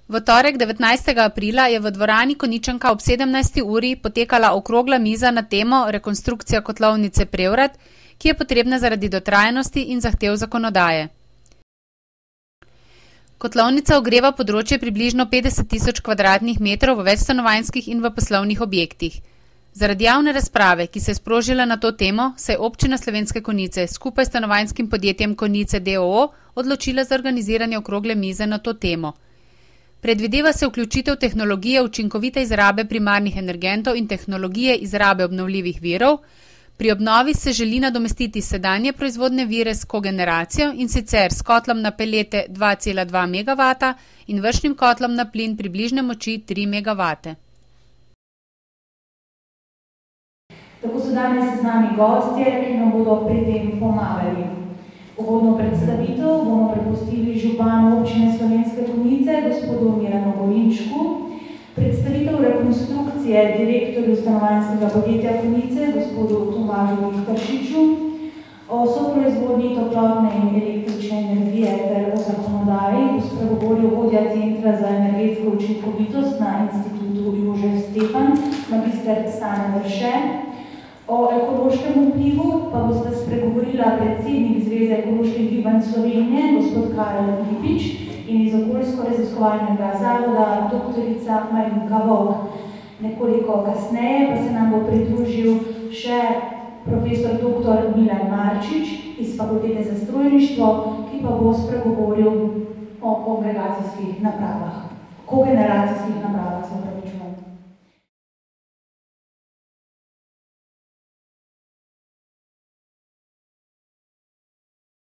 V torek 19. aprila je v dvorani Konjičanka ob 17. uri potekala okrogla miza na temo Rekonstrukcija kotlovnice Prevrad, ki je potrebna zaradi dotrajanosti in zahtev zakonodaje. Kotlovnica ogreva področje približno 50.000 kvadratnih metrov v večstanovanjskih in v poslovnih objektih. Zaradi javne razprave, ki se je sprožila na to temo, se je občina Slovenske Konjice skupaj s stanovanjskim podjetjem Konjice d.o.o. odločila za organiziranje okrogle mize na to temo. Predvideva se vključitev tehnologije učinkovite izrabe primarnih energentov in tehnologije izrabe obnovljivih virov. Pri obnovi se želi nadomestiti sedanje proizvodne vire s kogeneracijo, in sicer s kotlom na pelete 2,2 MW in vršnim kotlom na plin približne moči 3 MW. Tako so danes z nami gostje, ki nam bodo pri tem pomagali. Uvodno predstavitev bomo prepustili županu občine Slovenske Konjice, gospodu Miranu Gorinšku, predstavitev rekonstrukcije direktorju stanovanjskega podjetja Konjice, gospodu Tomažu Vihkršiču, o soproizvodnji toplotne in električne energije ter o zakonodaji bo spregovoril vodja Centra za energetsko učinkovitost na Institutu Jožef Stefan, magister Stane Vrše. O ekološkem vplivu pa boste spregovorila predsednik Zveze ekoloških gibanj Slovenije, gospod Karel Lipič, in iz okoljsko-raziskovalnega zavoda doktorica Marinka Vovk. Nekoliko kasneje pa se nam bo pridružil še profesor dr. Milan Marčič iz Fakultete za strojništvo, ki pa bo spregovoril o kogeneracijskih napravah. Se pravi.